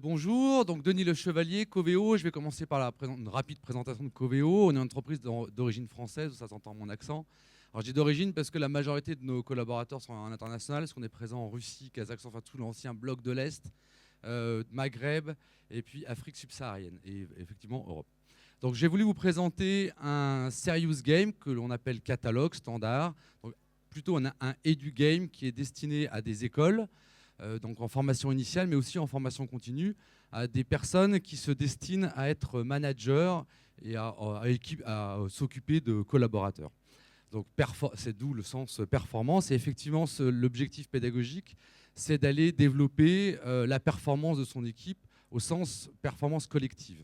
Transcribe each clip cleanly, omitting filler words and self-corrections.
Bonjour, donc Denis Le Chevalier, Coveo. Je vais commencer par une rapide présentation de Coveo. On est une entreprise d'origine française, ça s'entend mon accent. Alors je dis d'origine parce que la majorité de nos collaborateurs sont en international, parce qu'on est présent en Russie, Kazakhstan, enfin tout l'ancien bloc de l'Est, Maghreb, et puis Afrique subsaharienne, et effectivement Europe. Donc j'ai voulu vous présenter un serious game que l'on appelle catalogue standard, donc plutôt un edu game qui est destiné à des écoles, donc en formation initiale, mais aussi en formation continue, à des personnes qui se destinent à être managers et à s'occuper de collaborateurs. Donc c'est d'où le sens performance. Et effectivement, l'objectif pédagogique, c'est d'aller développer la performance de son équipe au sens performance collective.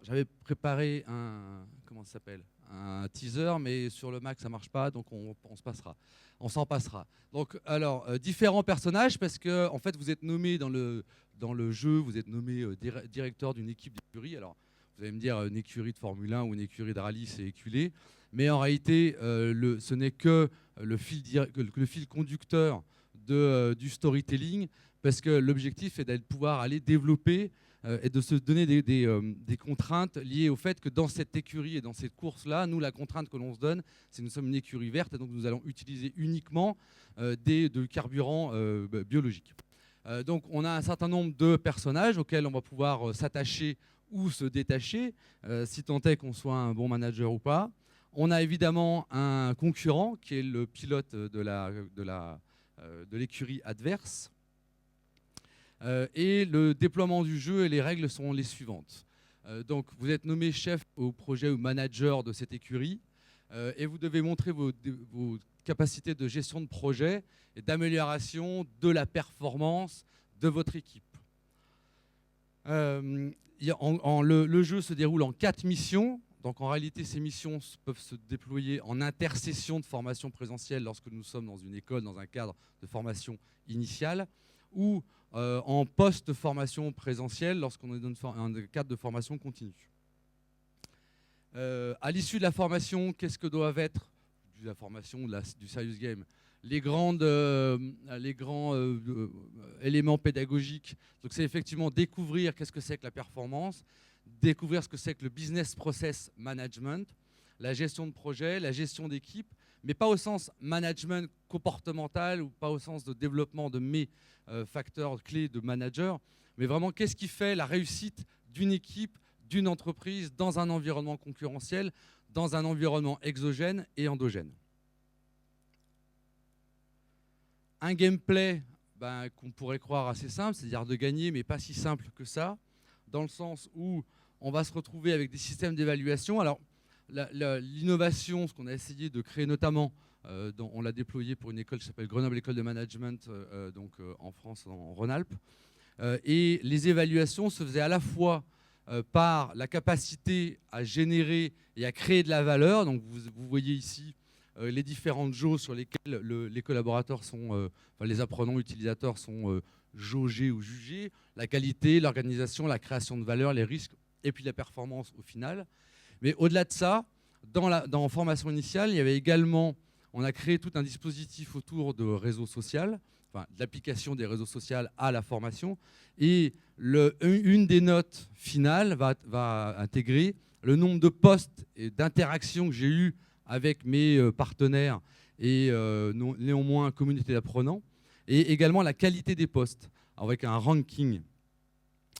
J'avais préparé un teaser, mais sur le Mac ça marche pas, donc on s'en passera. Donc alors différents personnages, parce que en fait vous êtes nommé dans le jeu, vous êtes nommé directeur d'une équipe d'écurie. Alors vous allez me dire une écurie de Formule 1 ou une écurie de rallye, c'est éculé, mais en réalité ce n'est que le fil conducteur du storytelling, parce que l'objectif est de pouvoir aller développer et de se donner des contraintes liées au fait que dans cette écurie et dans cette course-là, nous, la contrainte que l'on se donne, c'est que nous sommes une écurie verte, et donc nous allons utiliser uniquement de carburant biologique. Donc on a un certain nombre de personnages auxquels on va pouvoir s'attacher ou se détacher, si tant est qu'on soit un bon manager ou pas. On a évidemment un concurrent qui est le pilote de l'écurie adverse. Et le déploiement du jeu et les règles sont les suivantes. Donc vous êtes nommé chef au projet ou manager de cette écurie et vous devez montrer vos capacités de gestion de projet et d'amélioration de la performance de votre équipe. Le jeu se déroule en 4 missions. Donc en réalité, ces missions peuvent se déployer en intercession de formation présentielle lorsque nous sommes dans une école, dans un cadre de formation initiale, ou en post-formation présentielle lorsqu'on est dans un cadre de formation continue. À l'issue de la formation, qu'est-ce que doivent être de la formation du serious game les grands éléments pédagogiques? Donc c'est effectivement découvrir qu'est-ce que c'est que la performance, découvrir ce que c'est que le business process management, la gestion de projet, la gestion d'équipe, mais pas au sens management comportemental ou pas au sens de développement de mes facteurs clés de manager, mais vraiment qu'est-ce qui fait la réussite d'une équipe, d'une entreprise dans un environnement concurrentiel, dans un environnement exogène et endogène. Un gameplay qu'on pourrait croire assez simple, c'est-à-dire de gagner, mais pas si simple que ça, dans le sens où on va se retrouver avec des systèmes d'évaluation. Alors, l'innovation, ce qu'on a essayé de créer notamment, on l'a déployé pour une école qui s'appelle Grenoble École de Management, en France, en Rhône-Alpes. Et les évaluations se faisaient à la fois par la capacité à générer et à créer de la valeur. Donc vous voyez ici les différentes jauges sur lesquelles les collaborateurs les apprenants utilisateurs sont jaugés ou jugés, la qualité, l'organisation, la création de valeur, les risques et puis la performance au final. Mais au-delà de ça, dans formation initiale, il y avait également, on a créé tout un dispositif autour de réseau social, enfin, de l'application des réseaux sociaux à la formation. Et une des notes finales va intégrer le nombre de posts et d'interactions que j'ai eues avec mes partenaires et néanmoins communauté d'apprenants, et également la qualité des posts, avec un ranking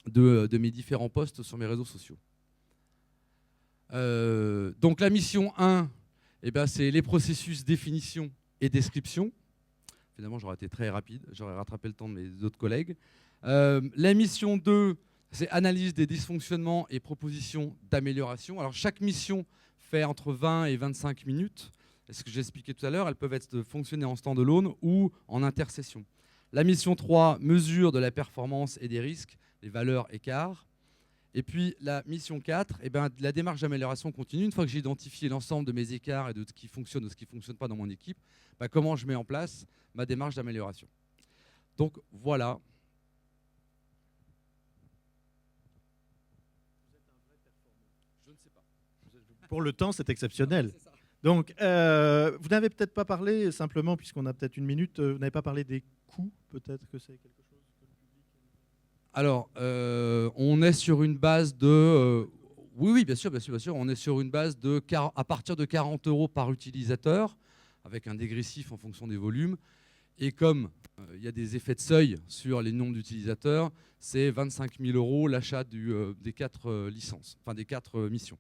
de mes différents posts sur mes réseaux sociaux. Donc la mission 1, c'est les processus définition et description. Finalement, j'aurais été très rapide, j'aurais rattrapé le temps de mes autres collègues. La mission 2, c'est analyse des dysfonctionnements et proposition d'amélioration. Alors chaque mission fait entre 20 et 25 minutes. Et ce que j'ai expliqué tout à l'heure, elles peuvent fonctionner en stand-alone ou en intercession. La mission 3, mesure de la performance et des risques, les valeurs écarts. Et puis la mission 4, la démarche d'amélioration continue. Une fois que j'ai identifié l'ensemble de mes écarts et de ce qui fonctionne ou de ce qui ne fonctionne pas dans mon équipe, comment je mets en place ma démarche d'amélioration. Donc voilà. Je ne sais pas. Pour le temps, c'est exceptionnel. Donc, vous n'avez peut-être pas parlé, simplement, puisqu'on a peut-être une minute, vous n'avez pas parlé des coût, peut-être que c'est quelque chose que le public... Alors, on est sur une base de... oui, bien sûr, bien sûr, bien sûr. On est sur une base à partir de 40 € par utilisateur, avec un dégressif en fonction des volumes. Et comme il y a des effets de seuil sur les nombres d'utilisateurs, c'est 25 000 € l'achat des 4 licences, enfin des 4 missions.